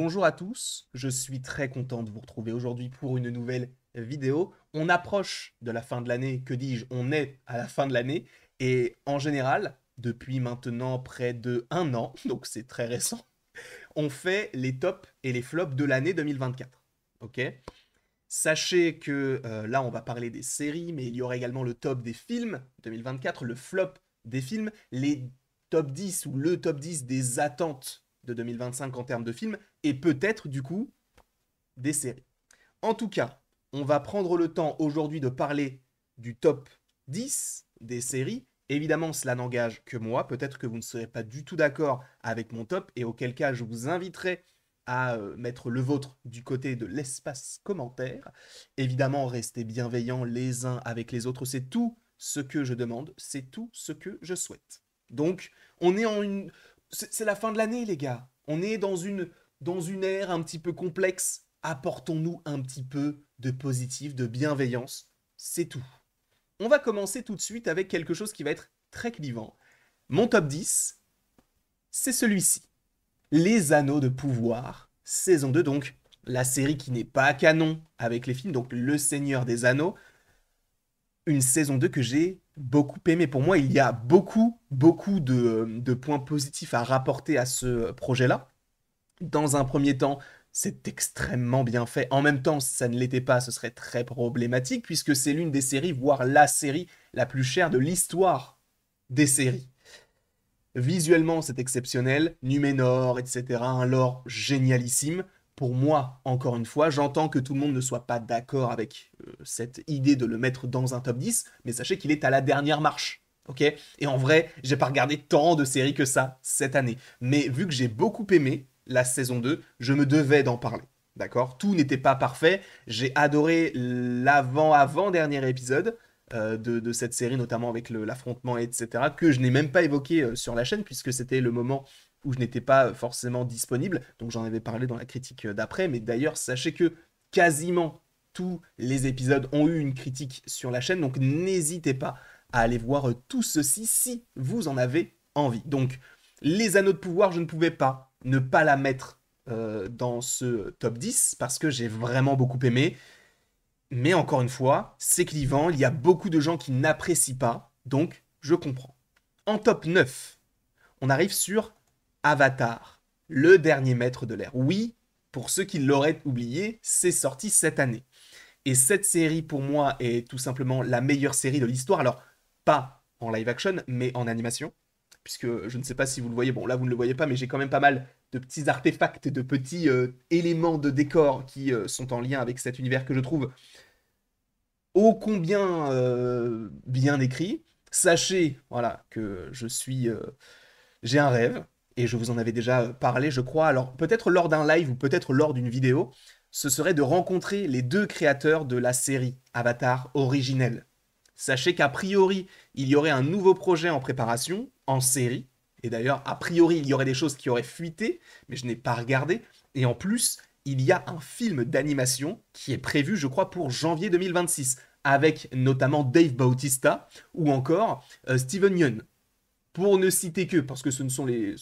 Bonjour à tous, je suis très content de vous retrouver aujourd'hui pour une nouvelle vidéo. On approche de la fin de l'année, que dis-je, on est à la fin de l'année, et en général, depuis maintenant près de un an, donc c'est très récent, on fait les tops et les flops de l'année 2024. Ok? Sachez que là, on va parler des séries, mais il y aura également le top des films 2024, le flop des films, les top 10 ou le top 10 des attentes de 2025 en termes de films, et peut-être du coup des séries. En tout cas, on va prendre le temps aujourd'hui de parler du top 10 des séries. Évidemment, cela n'engage que moi. Peut-être que vous ne serez pas du tout d'accord avec mon top, et auquel cas je vous inviterai à mettre le vôtre du côté de l'espace commentaire. Évidemment, restez bienveillants les uns avec les autres. C'est tout ce que je demande, c'est tout ce que je souhaite. Donc, on est en une... C'est la fin de l'année, les gars. On est dans une ère un petit peu complexe. Apportons-nous un petit peu de positif, de bienveillance. C'est tout. On va commencer tout de suite avec quelque chose qui va être très clivant. Mon top 10, c'est celui-ci. Les Anneaux de Pouvoir, saison 2, donc la série qui n'est pas canon avec les films, donc Le Seigneur des Anneaux. Une saison 2 que j'ai beaucoup aimé. Pour moi, il y a beaucoup de points positifs à rapporter à ce projet-là. Dans un premier temps, c'est extrêmement bien fait. En même temps, si ça ne l'était pas, ce serait très problématique, puisque c'est l'une des séries, voire la série la plus chère de l'histoire des séries. Visuellement, c'est exceptionnel, Numénor, etc., un lore génialissime. Pour moi, encore une fois, j'entends que tout le monde ne soit pas d'accord avec cette idée de le mettre dans un top 10, mais sachez qu'il est à la dernière marche. Ok. Et en vrai, j'ai pas regardé tant de séries que ça cette année. Mais vu que j'ai beaucoup aimé la saison 2, je me devais d'en parler. D'accord? Tout n'était pas parfait. J'ai adoré l'avant-avant-dernier épisode de cette série, notamment avec l'affrontement, etc., que je n'ai même pas évoqué sur la chaîne, puisque c'était le moment où je n'étais pas forcément disponible. Donc j'en avais parlé dans la critique d'après. Mais d'ailleurs, sachez que quasiment tous les épisodes ont eu une critique sur la chaîne. Donc n'hésitez pas à aller voir tout ceci si vous en avez envie. Donc, les Anneaux de Pouvoir, je ne pouvais pas ne pas la mettre dans ce top 10 parce que j'ai vraiment beaucoup aimé. Mais encore une fois, c'est clivant, il y a beaucoup de gens qui n'apprécient pas, donc je comprends. En top 9, on arrive sur Avatar, le dernier maître de l'air. Oui, pour ceux qui l'auraient oublié, c'est sorti cette année. Et cette série, pour moi, est tout simplement la meilleure série de l'histoire. Alors, pas en live action, mais en animation. Puisque je ne sais pas si vous le voyez, bon là vous ne le voyez pas, mais j'ai quand même pas mal de petits artefacts, de petits éléments de décor qui sont en lien avec cet univers que je trouve ô combien bien écrit. Sachez, voilà, que j'ai un rêve, et je vous en avais déjà parlé, je crois, alors peut-être lors d'un live ou peut-être lors d'une vidéo, ce serait de rencontrer les deux créateurs de la série Avatar originelle. Sachez qu'a priori, il y aurait un nouveau projet en préparation, en série, et d'ailleurs, a priori, il y aurait des choses qui auraient fuité, mais je n'ai pas regardé, et en plus, il y a un film d'animation qui est prévu, je crois, pour janvier 2026, avec notamment Dave Bautista ou encore Steven Yeun. Pour ne citer que, parce que ce ne sont il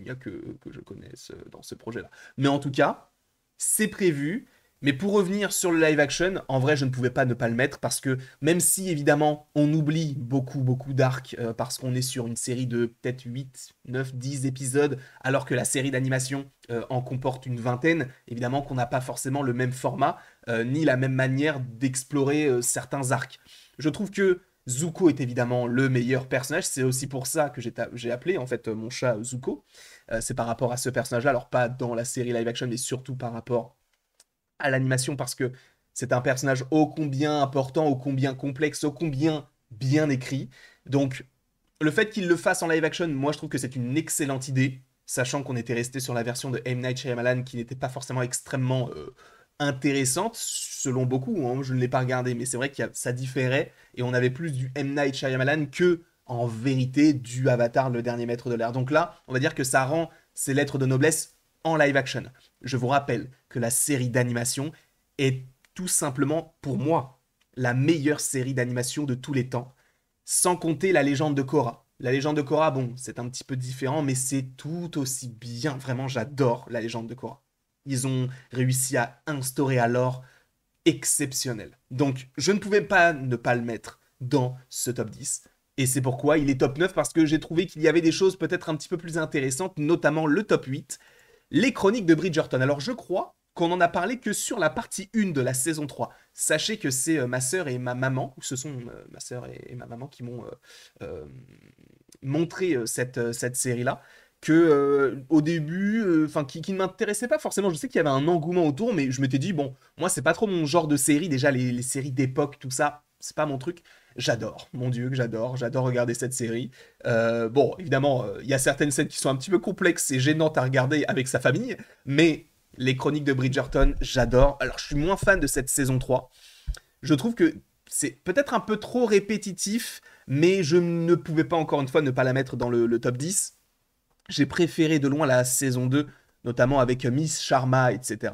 n'y a que je connaisse dans ce projet-là. Mais en tout cas, c'est prévu. Mais pour revenir sur le live action, en vrai, je ne pouvais pas ne pas le mettre parce que même si évidemment on oublie beaucoup d'arcs parce qu'on est sur une série de peut-être 8, 9, 10 épisodes, alors que la série d'animation en comporte une vingtaine, évidemment qu'on n'a pas forcément le même format ni la même manière d'explorer certains arcs. Je trouve que Zuko est évidemment le meilleur personnage, c'est aussi pour ça que j'ai appelé en fait mon chat Zuko. C'est par rapport à ce personnage-là, alors pas dans la série live action, mais surtout par rapport à l'animation, parce que c'est un personnage ô combien important, ô combien complexe, ô combien bien écrit. Donc le fait qu'il le fasse en live action, moi je trouve que c'est une excellente idée, sachant qu'on était resté sur la version de M. Night Shyamalan qui n'était pas forcément extrêmement intéressante, selon beaucoup, hein, je ne l'ai pas regardé, mais c'est vrai que ça différait, et on avait plus du M. Night Shyamalan que, en vérité, du Avatar, le dernier maître de l'air. Donc là, on va dire que ça rend ses lettres de noblesse en live action. Je vous rappelle que la série d'animation est tout simplement, pour moi, la meilleure série d'animation de tous les temps, sans compter la légende de Korra. La légende de Korra, bon, c'est un petit peu différent, mais c'est tout aussi bien. Vraiment, j'adore la légende de Korra. ils ont réussi à instaurer un lore exceptionnel. Donc, je ne pouvais pas ne pas le mettre dans ce top 10. Et c'est pourquoi il est top 9, parce que j'ai trouvé qu'il y avait des choses peut-être un petit peu plus intéressantes, notamment le top 8, les chroniques de Bridgerton. Alors, je crois qu'on en a parlé que sur la partie 1 de la saison 3. Sachez que c'est ma sœur et ma maman, ou ce sont ma sœur et ma maman qui m'ont montré cette série-là, que au début, enfin qui ne m'intéressait pas forcément. Je sais qu'il y avait un engouement autour, mais je m'étais dit, bon, moi c'est pas trop mon genre de série, déjà les séries d'époque, tout ça, c'est pas mon truc. J'adore, mon Dieu, que j'adore regarder cette série. Bon, évidemment, il y a certaines scènes qui sont un petit peu complexes et gênantes à regarder avec sa famille, mais les chroniques de Bridgerton, j'adore. Alors, je suis moins fan de cette saison 3. Je trouve que c'est peut-être un peu trop répétitif, mais je ne pouvais pas, encore une fois, ne pas la mettre dans le top 10. J'ai préféré de loin la saison 2, notamment avec Miss Sharma, etc.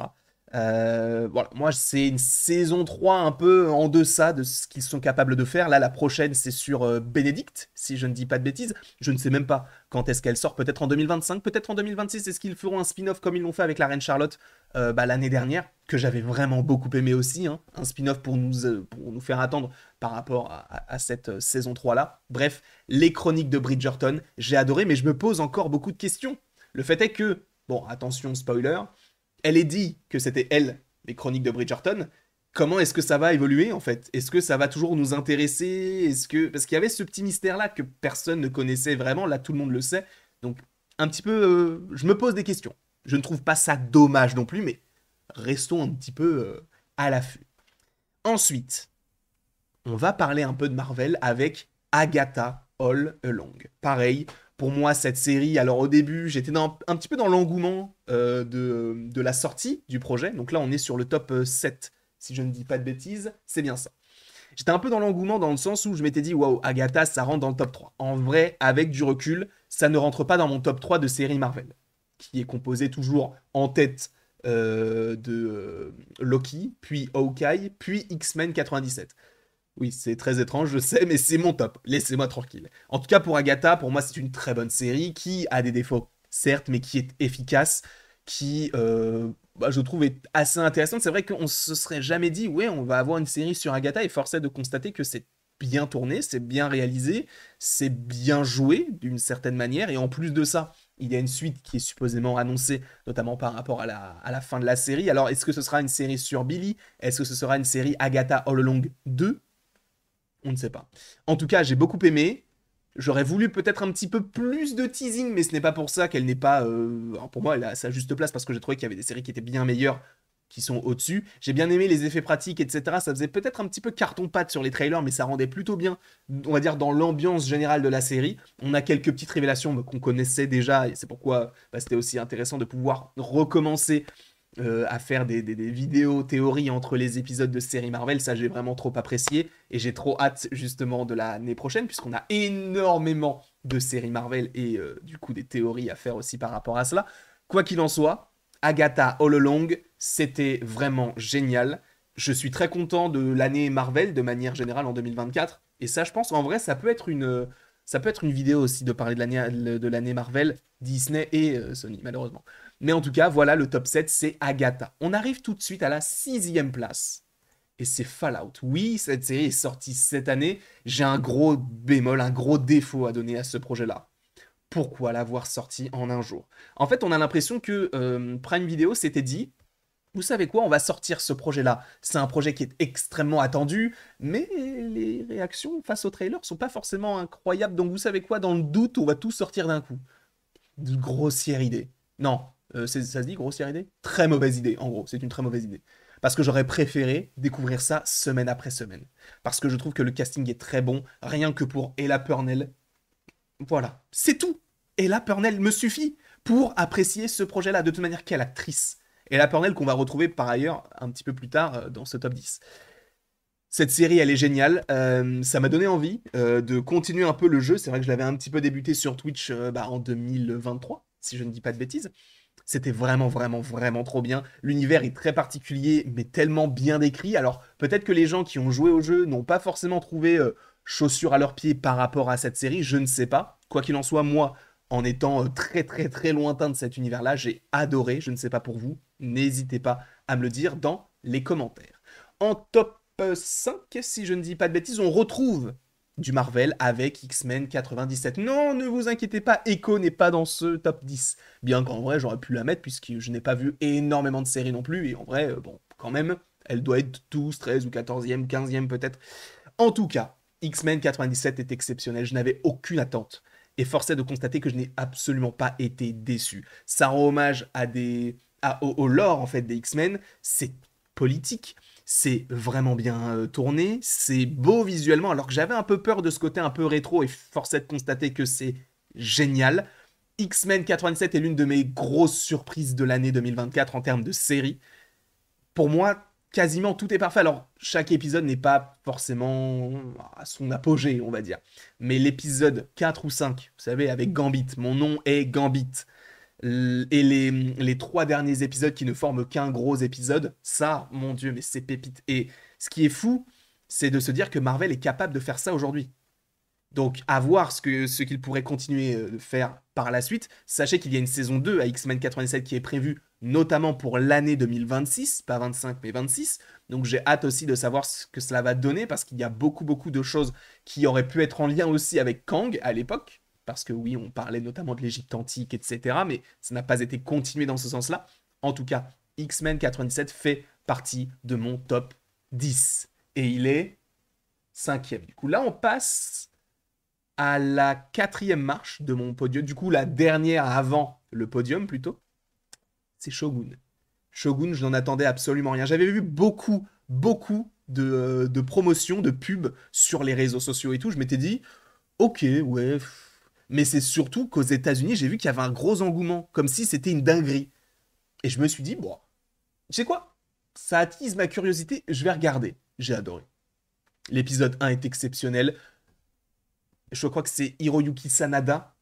Voilà, moi c'est une saison 3 un peu en deçà de ce qu'ils sont capables de faire. Là, la prochaine, c'est sur Bénédicte, si je ne dis pas de bêtises. Je ne sais même pas quand est-ce qu'elle sort, peut-être en 2025, peut-être en 2026. Est-ce qu'ils feront un spin-off comme ils l'ont fait avec la Reine Charlotte l'année dernière, que j'avais vraiment beaucoup aimé aussi, hein. Un spin-off pour nous faire attendre par rapport à cette saison 3-là. Bref, les chroniques de Bridgerton, j'ai adoré, mais je me pose encore beaucoup de questions. Le fait est que, bon, attention, spoiler, elle est dit que c'était elle, les chroniques de Bridgerton. Comment est-ce que ça va évoluer en fait? Est-ce que ça va toujours nous intéresser? Parce qu'il y avait ce petit mystère-là que personne ne connaissait vraiment, là tout le monde le sait. Donc un petit peu, je me pose des questions. Je ne trouve pas ça dommage non plus, mais restons un petit peu à l'affût. Ensuite, on va parler un peu de Marvel avec Agatha All Along. Pareil, pour moi, cette série, alors au début, j'étais un petit peu dans l'engouement de la sortie du projet. Donc là, on est sur le top 7, si je ne dis pas de bêtises, c'est bien ça. J'étais un peu dans l'engouement dans le sens où je m'étais dit, waouh, Agatha, ça rentre dans le top 3. En vrai, avec du recul, ça ne rentre pas dans mon top 3 de série Marvel, qui est composé toujours en tête de Loki, puis Hawkeye, puis X-Men 97. Oui, c'est très étrange, je sais, mais c'est mon top. Laissez-moi tranquille. En tout cas, pour Agatha, pour moi, c'est une très bonne série qui a des défauts, certes, mais qui est efficace, qui, je trouve, est assez intéressante. C'est vrai qu'on se serait jamais dit, ouais, on va avoir une série sur Agatha, et force est de constater que c'est bien tourné, c'est bien réalisé, c'est bien joué d'une certaine manière, et en plus de ça, il y a une suite qui est supposément annoncée, notamment par rapport à la fin de la série. Alors, est-ce que ce sera une série sur Billy? Est-ce que ce sera une série Agatha All Along 2? On ne sait pas. En tout cas, j'ai beaucoup aimé. J'aurais voulu peut-être un petit peu plus de teasing, mais ce n'est pas pour ça qu'elle n'est pas... pour moi, elle a sa juste place, parce que j'ai trouvé qu'il y avait des séries qui étaient bien meilleures, qui sont au-dessus. J'ai bien aimé les effets pratiques, etc. Ça faisait peut-être un petit peu carton-pâte sur les trailers, mais ça rendait plutôt bien, on va dire, dans l'ambiance générale de la série. On a quelques petites révélations qu'on connaissait déjà, et c'est pourquoi c'était aussi intéressant de pouvoir recommencer à faire des vidéos théories entre les épisodes de série Marvel. Ça, j'ai vraiment trop apprécié, et j'ai trop hâte justement de l'année prochaine, puisqu'on a énormément de séries Marvel et du coup des théories à faire aussi par rapport à cela. Quoi qu'il en soit, Agatha All Along, c'était vraiment génial. Je suis très content de l'année Marvel de manière générale en 2024, et ça, je pense, en vrai, ça peut être une vidéo aussi de parler de l'année Marvel, Disney et Sony, malheureusement. Mais en tout cas, voilà, le top 7, c'est Agatha. On arrive tout de suite à la 6e place. Et c'est Fallout. Oui, cette série est sortie cette année. J'ai un gros bémol, un gros défaut à donner à ce projet-là. Pourquoi l'avoir sorti en un jour? En fait, on a l'impression que Prime Video s'était dit, vous savez quoi, on va sortir ce projet-là. C'est un projet qui est extrêmement attendu, mais les réactions face au trailer sont pas forcément incroyables. Donc vous savez quoi, dans le doute, on va tout sortir d'un coup. De grossière idée. Non, ça se dit grossière idée? Très mauvaise idée, en gros, c'est une très mauvaise idée. Parce que j'aurais préféré découvrir ça semaine après semaine. Parce que je trouve que le casting est très bon, rien que pour Ella Purnell. Voilà, c'est tout. Ella Purnell me suffit pour apprécier ce projet-là. De toute manière, quelle actrice. Ella Purnell qu'on va retrouver par ailleurs un petit peu plus tard dans ce top 10. Cette série, elle est géniale. Ça m'a donné envie de continuer un peu le jeu. C'est vrai que je l'avais un petit peu débuté sur Twitch en 2023, si je ne dis pas de bêtises. C'était vraiment, vraiment, vraiment trop bien. L'univers est très particulier, mais tellement bien décrit. Alors, peut-être que les gens qui ont joué au jeu n'ont pas forcément trouvé chaussures à leurs pieds par rapport à cette série. Je ne sais pas. Quoi qu'il en soit, moi, en étant très très très lointain de cet univers-là. J'ai adoré, je ne sais pas pour vous, n'hésitez pas à me le dire dans les commentaires. En top 5, si je ne dis pas de bêtises, on retrouve du Marvel avec X-Men 97. Non, ne vous inquiétez pas, Echo n'est pas dans ce top 10. Bien qu'en vrai, j'aurais pu la mettre puisque je n'ai pas vu énormément de séries non plus. Et en vrai, bon, quand même, elle doit être 12, 13 ou 14e, 15e peut-être. En tout cas, X-Men 97 est exceptionnel. Je n'avais aucune attente. Et force est de constater que je n'ai absolument pas été déçu. Ça rend hommage au lore en fait des X-Men. C'est politique, c'est vraiment bien tourné, c'est beau visuellement, alors que j'avais un peu peur de ce côté un peu rétro et force est de constater que c'est génial. X-Men 97 est l'une de mes grosses surprises de l'année 2024 en termes de série. Pour moi, quasiment tout est parfait. Alors, chaque épisode n'est pas forcément à son apogée, on va dire. Mais l'épisode 4 ou 5, vous savez, avec Gambit, mon nom est Gambit, et les 3 derniers épisodes qui ne forment qu'un gros épisode, ça, mon Dieu, mais c'est pépite. Et ce qui est fou, c'est de se dire que Marvel est capable de faire ça aujourd'hui. Donc, à voir ce qu'il pourrait continuer de faire par la suite. Sachez qu'il y a une saison 2 à X-Men 97 qui est prévue, notamment pour l'année 2026, pas 25 mais 26. Donc, j'ai hâte aussi de savoir ce que cela va donner parce qu'il y a beaucoup, beaucoup de choses qui auraient pu être en lien aussi avec Kang à l'époque. Parce que oui, on parlait notamment de l'Égypte antique, etc. Mais ça n'a pas été continué dans ce sens-là. En tout cas, X-Men 97 fait partie de mon top 10. Et il est 5e. Du coup, là, on passe à la 4e marche de mon podium, du coup la dernière avant le podium plutôt, c'est Shogun. Shogun, je n'en attendais absolument rien. J'avais vu beaucoup, beaucoup de promotions, de pubs sur les réseaux sociaux et tout. Je m'étais dit, ok, ouais. Mais c'est surtout qu'aux États-Unis, j'ai vu qu'il y avait un gros engouement, comme si c'était une dinguerie. Et je me suis dit, bon, tu sais quoi? Ça attise ma curiosité, je vais regarder. J'ai adoré. L'épisode 1 est exceptionnel. Je crois que c'est Hiroyuki Sanada.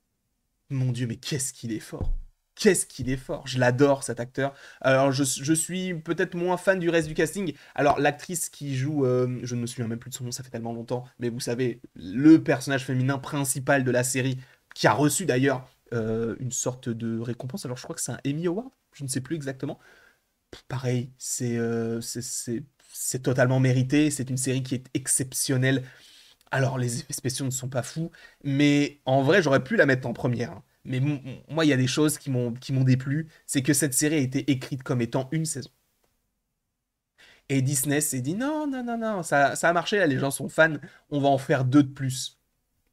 Mon Dieu, mais qu'est-ce qu'il est fort. Qu'est-ce qu'il est fort. Je l'adore, cet acteur. Alors, je suis peut-être moins fan du reste du casting. Alors, l'actrice qui joue, je ne me souviens même plus de son nom, ça fait tellement longtemps, mais vous savez, le personnage féminin principal de la série, qui a reçu d'ailleurs une sorte de récompense. Alors, je crois que c'est un Emmy Award, je ne sais plus exactement. Pareil, c'est totalement mérité. C'est une série qui est exceptionnelle. Alors, les effets spéciaux ne sont pas fous, mais en vrai, j'aurais pu la mettre en première, hein. Mais moi, il y a des choses qui m'ont déplu. C'est que cette série a été écrite comme étant une saison. Et Disney s'est dit non, non, non, non, ça a marché, là, les gens sont fans, on va en faire 2 de plus.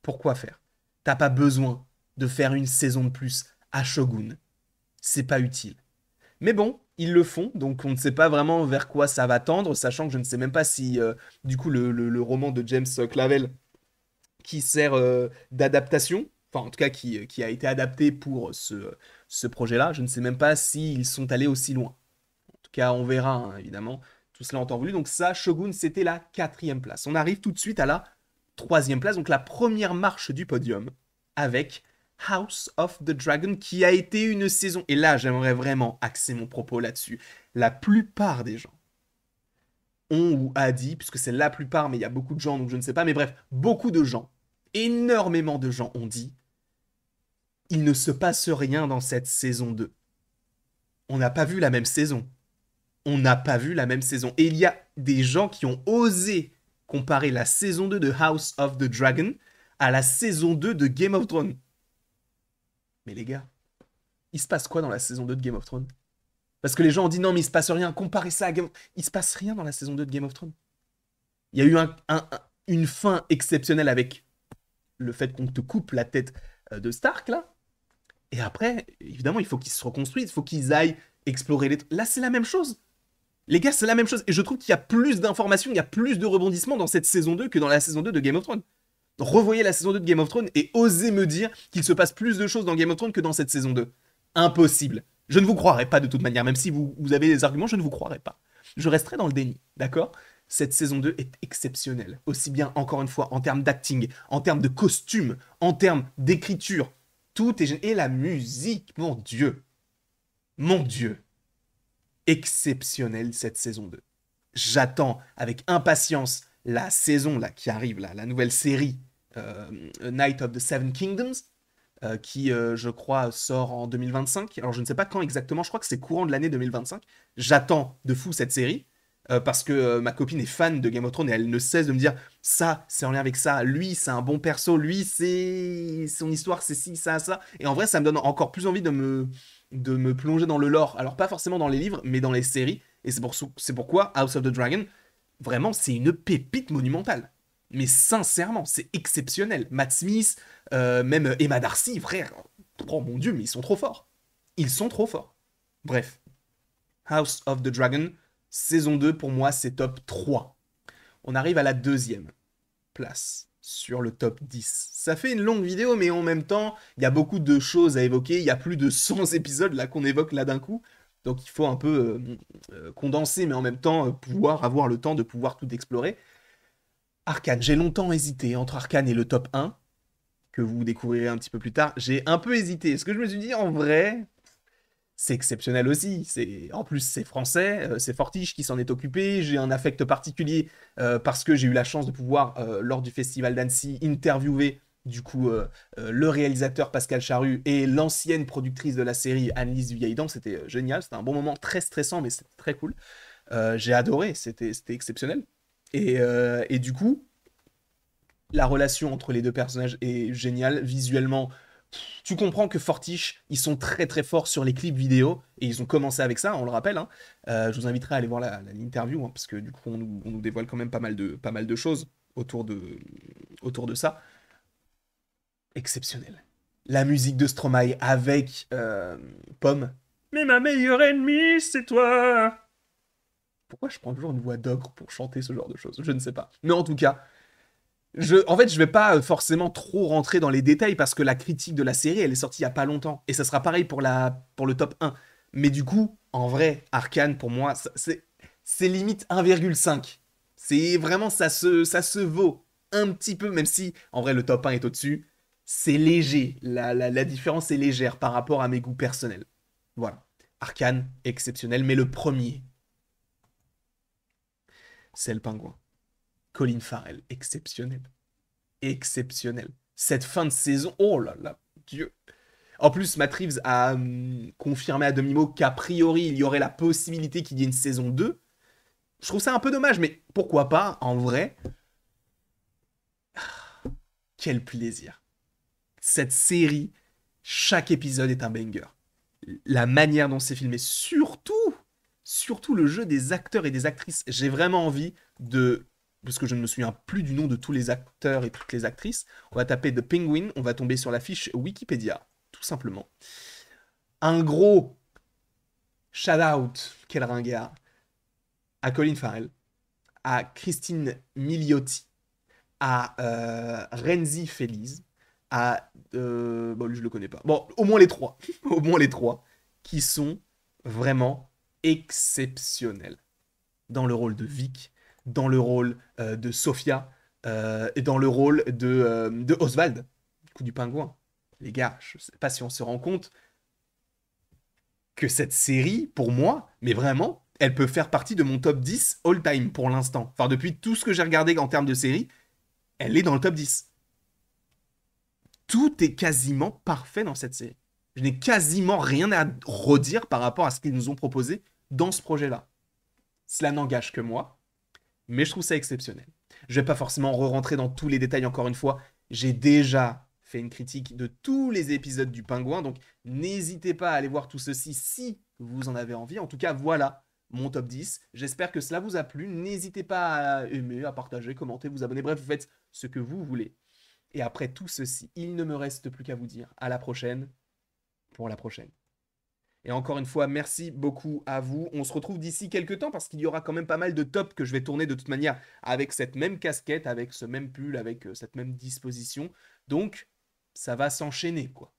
Pourquoi faire? T'as pas besoin de faire une saison de plus à Shogun. C'est pas utile. Mais bon, ils le font, donc on ne sait pas vraiment vers quoi ça va tendre, sachant que je ne sais même pas si, du coup, le roman de James Clavell qui sert d'adaptation, enfin en tout cas qui a été adapté pour ce projet-là. Je ne sais même pas s'ils sont allés aussi loin. En tout cas, on verra, hein, évidemment, tout cela en temps voulu. Donc ça, Shogun, c'était la 4e place. On arrive tout de suite à la 3e place, donc la première marche du podium, avec House of the Dragon, qui a été une saison. Et là, j'aimerais vraiment axer mon propos là-dessus. La plupart des gens ont ou a dit, puisque c'est la plupart, mais il y a beaucoup de gens, donc je ne sais pas, mais bref, beaucoup de gens, énormément de gens ont dit, il ne se passe rien dans cette saison 2. On n'a pas vu la même saison. On n'a pas vu la même saison. Et il y a des gens qui ont osé comparer la saison 2 de House of the Dragon à la saison 2 de Game of Thrones. Mais les gars, il se passe quoi dans la saison 2 de Game of Thrones? Parce que les gens ont dit non, mais il se passe rien, comparez ça à Game of Thrones. Il se passe rien dans la saison 2 de Game of Thrones. Il y a eu une fin exceptionnelle avec le fait qu'on te coupe la tête de Stark, là. Et après, évidemment, il faut qu'ils se reconstruisent, il faut qu'ils aillent explorer les... Là, c'est la même chose. Les gars, c'est la même chose. Et je trouve qu'il y a plus d'informations, il y a plus de rebondissements dans cette saison 2 que dans la saison 2 de Game of Thrones. Revoyez la saison 2 de Game of Thrones et osez me dire qu'il se passe plus de choses dans Game of Thrones que dans cette saison 2. Impossible. Je ne vous croirai pas de toute manière. Même si vous avez des arguments, je ne vous croirai pas. Je resterai dans le déni, d'accord? Cette saison 2 est exceptionnelle. Aussi bien, encore une fois, en termes d'acting, en termes de costumes, en termes d'écriture. Tout est génial. Et la musique, mon Dieu. Mon Dieu. Exceptionnelle cette saison 2. J'attends avec impatience la saison là, qui arrive, là, la nouvelle série Night of the Seven Kingdoms. qui, je crois, sort en 2025. Alors, je ne sais pas quand exactement, je crois que c'est courant de l'année 2025. J'attends de fou cette série, parce que ma copine est fan de Game of Thrones et elle ne cesse de me dire ça, c'est en lien avec ça, lui, c'est un bon perso, lui, c'est son histoire, c'est ci, ça. Et en vrai, ça me donne encore plus envie de me plonger dans le lore. Alors, pas forcément dans les livres, mais dans les séries. Et c'est pourquoi House of the Dragon, vraiment, c'est une pépite monumentale. Mais sincèrement, c'est exceptionnel. Matt Smith, même Emma Darcy, frère. Oh mon dieu, mais ils sont trop forts. Ils sont trop forts. Bref, House of the Dragon, saison 2, pour moi, c'est top 3. On arrive à la deuxième place sur le top 10. Ça fait une longue vidéo, mais en même temps, il y a beaucoup de choses à évoquer. Il y a plus de 100 épisodes là qu'on évoque là d'un coup. Donc il faut un peu condenser, mais en même temps pouvoir avoir le temps de pouvoir tout explorer. Arcane, j'ai longtemps hésité entre Arcane et le top 1, que vous découvrirez un petit peu plus tard. J'ai un peu hésité. Ce que je me suis dit, en vrai, c'est exceptionnel aussi. En plus, c'est français, c'est Fortiche qui s'en est occupé. J'ai un affect particulier parce que j'ai eu la chance de pouvoir, lors du festival d'Annecy, interviewer du coup le réalisateur Pascal Charrue et l'ancienne productrice de la série Annelise Vuilledent. C'était génial, c'était un bon moment, très stressant, mais c'était très cool. J'ai adoré, c'était exceptionnel. Et du coup, la relation entre les deux personnages est géniale. Visuellement, tu comprends que Fortiche, ils sont très très forts sur les clips vidéo, et ils ont commencé avec ça, on le rappelle, hein. Je vous inviterai à aller voir l'interview, hein, parce que du coup, on nous dévoile quand même pas mal de choses autour de ça. Exceptionnel. La musique de Stromae avec Pomme. Mais ma meilleure ennemie, c'est toi. Pourquoi je prends toujours une voix d'ogre pour chanter ce genre de choses? Je ne sais pas. Mais en tout cas, en fait, je vais pas forcément trop rentrer dans les détails parce que la critique de la série, elle est sortie il y a pas longtemps. Et ça sera pareil pour le top 1. Mais du coup, en vrai, Arcane, pour moi, c'est limite 1,5. C'est vraiment, ça se vaut un petit peu, même si, en vrai, le top 1 est au-dessus. C'est léger. La différence est légère par rapport à mes goûts personnels. Voilà. Arcane, exceptionnel. Mais le premier, c'est le pingouin. Colin Farrell, exceptionnel. Exceptionnel. Cette fin de saison, oh là là, Dieu. En plus, Matt Reeves a confirmé à demi-mot qu'a priori, il y aurait la possibilité qu'il y ait une saison 2. Je trouve ça un peu dommage, mais pourquoi pas, en vrai. Quel plaisir. Cette série, chaque épisode est un banger. La manière dont c'est filmé, surtout le jeu des acteurs et des actrices. J'ai vraiment envie de, parce que je ne me souviens plus du nom de tous les acteurs et toutes les actrices, on va taper The Penguin, on va tomber sur la fiche Wikipédia, tout simplement. Un gros shout-out, quel ringard, à Colin Farrell, à Christine Milioti, à Renzi Feliz, à... bon, lui, je le connais pas. Bon, au moins les trois. Au moins les trois, qui sont vraiment exceptionnels. Dans le rôle de Vic, dans le rôle de Sophia, et dans le rôle de Oswald, du coup du pingouin. Les gars, je sais pas si on se rend compte que cette série, pour moi, mais vraiment, elle peut faire partie de mon top 10 all-time pour l'instant. Enfin, depuis tout ce que j'ai regardé en termes de série, elle est dans le top 10. Tout est quasiment parfait dans cette série. Je n'ai quasiment rien à redire par rapport à ce qu'ils nous ont proposé dans ce projet-là. Cela n'engage que moi, mais je trouve ça exceptionnel. Je vais pas forcément re-rentrer dans tous les détails encore une fois. J'ai déjà fait une critique de tous les épisodes du Pingouin, donc n'hésitez pas à aller voir tout ceci si vous en avez envie. En tout cas, voilà mon top 10. J'espère que cela vous a plu. N'hésitez pas à aimer, à partager, commenter, vous abonner. Bref, vous faites ce que vous voulez. Et après tout ceci, il ne me reste plus qu'à vous dire à la prochaine pour la prochaine. Et encore une fois, merci beaucoup à vous. On se retrouve d'ici quelques temps parce qu'il y aura quand même pas mal de tops que je vais tourner de toute manière avec cette même casquette, avec ce même pull, avec cette même disposition. Donc, ça va s'enchaîner, quoi.